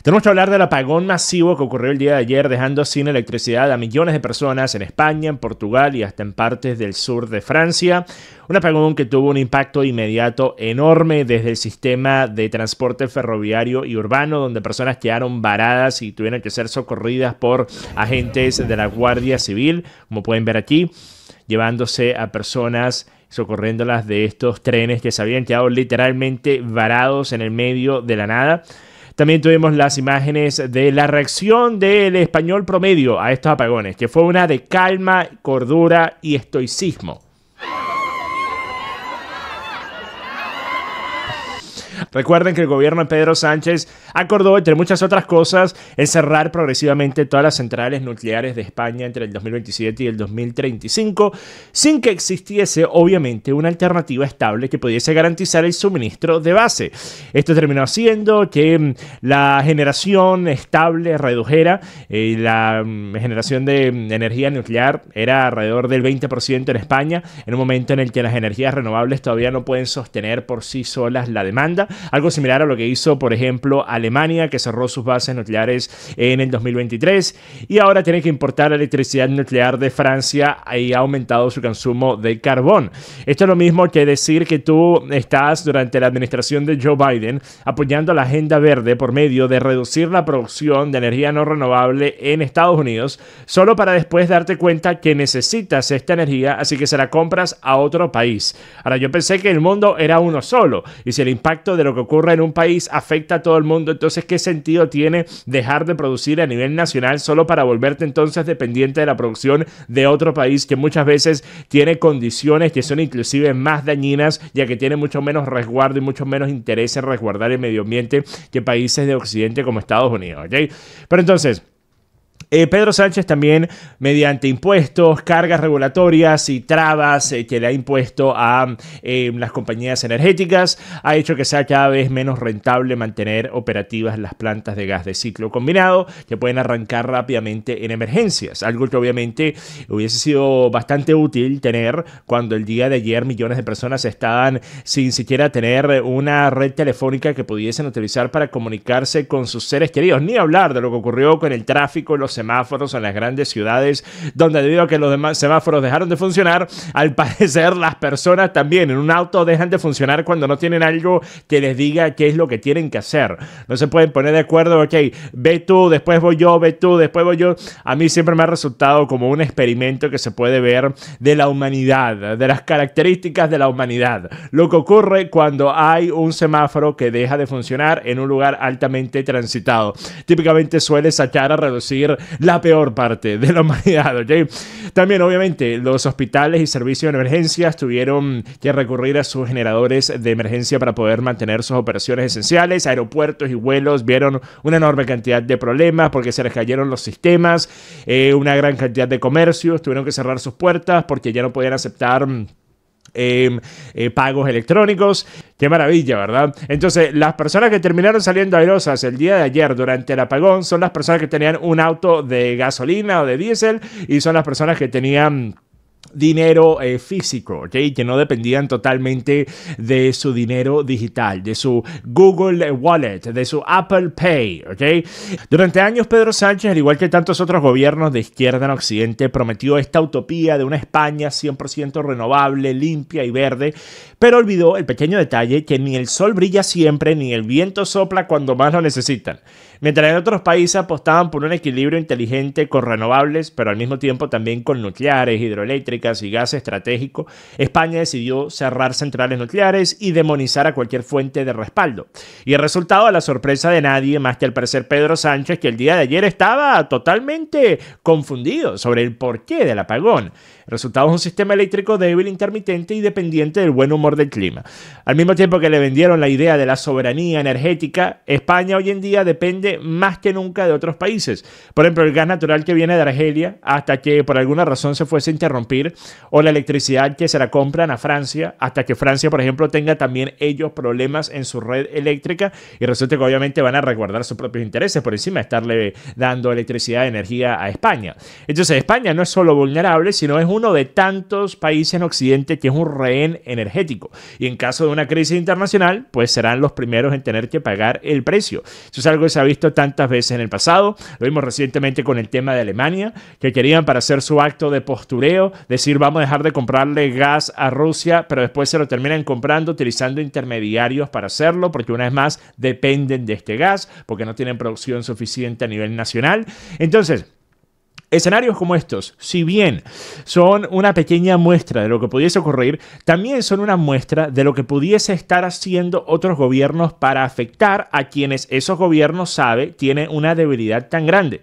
Tenemos que hablar del apagón masivo que ocurrió el día de ayer, dejando sin electricidad a millones de personas en España, en Portugal y hasta en partes del sur de Francia. Un apagón que tuvo un impacto inmediato enorme desde el sistema de transporte ferroviario y urbano, donde personas quedaron varadas y tuvieron que ser socorridas por agentes de la Guardia Civil, como pueden ver aquí, llevándose a personas, socorriéndolas de estos trenes que se habían quedado literalmente varados en el medio de la nada. También tuvimos las imágenes de la reacción del español promedio a estos apagones, que fue una de calma, cordura y estoicismo. Recuerden que el gobierno de Pedro Sánchez acordó, entre muchas otras cosas, el cerrar progresivamente todas las centrales nucleares de España entre el 2027 y el 2035, sin que existiese, obviamente, una alternativa estable que pudiese garantizar el suministro de base. Esto terminó haciendo que la generación estable redujera. La generación de energía nuclear era alrededor del 20% en España, en un momento en el que las energías renovables todavía no pueden sostener por sí solas la demanda. Algo similar a lo que hizo, por ejemplo, Alemania, que cerró sus bases nucleares en el 2023 y ahora tiene que importar electricidad nuclear de Francia y ha aumentado su consumo de carbón. Esto es lo mismo que decir que tú estás durante la administración de Joe Biden apoyando la agenda verde por medio de reducir la producción de energía no renovable en Estados Unidos, solo para después darte cuenta que necesitas esta energía, así que se la compras a otro país. Ahora, yo pensé que el mundo era uno solo, y si el impacto de lo que ocurre en un país afecta a todo el mundo, entonces ¿qué sentido tiene dejar de producir a nivel nacional solo para volverte entonces dependiente de la producción de otro país que muchas veces tiene condiciones que son inclusive más dañinas, ya que tiene mucho menos resguardo y mucho menos interés en resguardar el medio ambiente que países de Occidente como Estados Unidos, ¿ok? Pero entonces, Pedro Sánchez también, mediante impuestos, cargas regulatorias y trabas que le ha impuesto a las compañías energéticas, ha hecho que sea cada vez menos rentable mantener operativas las plantas de gas de ciclo combinado que pueden arrancar rápidamente en emergencias. Algo que obviamente hubiese sido bastante útil tener cuando el día de ayer millones de personas estaban sin siquiera tener una red telefónica que pudiesen utilizar para comunicarse con sus seres queridos. Ni hablar de lo que ocurrió con el tráfico, los semáforos en las grandes ciudades, donde debido a que los demás semáforos dejaron de funcionar, al parecer las personas también en un auto dejan de funcionar cuando no tienen algo que les diga qué es lo que tienen que hacer. No se pueden poner de acuerdo, ok, ve tú, después voy yo, ve tú, después voy yo. A mí siempre me ha resultado como un experimento que se puede ver de la humanidad, de las características de la humanidad. Lo que ocurre cuando hay un semáforo que deja de funcionar en un lugar altamente transitado. Típicamente suele sacar a reducir la peor parte de la humanidad, ¿ok? También, obviamente, los hospitales y servicios de emergencias tuvieron que recurrir a sus generadores de emergencia para poder mantener sus operaciones esenciales. Aeropuertos y vuelos vieron una enorme cantidad de problemas porque se les cayeron los sistemas. Una gran cantidad de comercios tuvieron que cerrar sus puertas porque ya no podían aceptar pagos electrónicos. Qué maravilla, ¿verdad? Entonces, las personas que terminaron saliendo airosas el día de ayer durante el apagón son las personas que tenían un auto de gasolina o de diésel y son las personas que tenían dinero físico, ¿ok? Que no dependían totalmente de su dinero digital, de su Google Wallet, de su Apple Pay, ¿ok? Durante años Pedro Sánchez, al igual que tantos otros gobiernos de izquierda en Occidente, prometió esta utopía de una España 100% renovable, limpia y verde, pero olvidó el pequeño detalle que ni el sol brilla siempre ni el viento sopla cuando más lo necesitan. Mientras en otros países apostaban por un equilibrio inteligente con renovables, pero al mismo tiempo también con nucleares, hidroeléctricas y gas estratégico, España decidió cerrar centrales nucleares y demonizar a cualquier fuente de respaldo. Y el resultado, a la sorpresa de nadie más que al parecer Pedro Sánchez, que el día de ayer estaba totalmente confundido sobre el porqué del apagón. El resultado es un sistema eléctrico débil, intermitente y dependiente del buen humor del clima. Al mismo tiempo que le vendieron la idea de la soberanía energética, España hoy en día depende más que nunca de otros países. Por ejemplo, el gas natural que viene de Argelia, hasta que por alguna razón se fuese a interrumpir producir o la electricidad que se la compran a Francia hasta que Francia, por ejemplo, tenga también ellos problemas en su red eléctrica y resulta que obviamente van a resguardar sus propios intereses por encima de estarle dando electricidad y energía a España. Entonces España no es solo vulnerable, sino es uno de tantos países en Occidente que es un rehén energético y en caso de una crisis internacional pues serán los primeros en tener que pagar el precio. Eso es algo que se ha visto tantas veces en el pasado. Lo vimos recientemente con el tema de Alemania, que querían para hacer su acto de postureo decir vamos a dejar de comprarle gas a Rusia, pero después se lo terminan comprando utilizando intermediarios para hacerlo, porque una vez más dependen de este gas, porque no tienen producción suficiente a nivel nacional. Entonces, escenarios como estos, si bien son una pequeña muestra de lo que pudiese ocurrir, también son una muestra de lo que pudiese estar haciendo otros gobiernos para afectar a quienes esos gobiernos tienen una debilidad tan grande.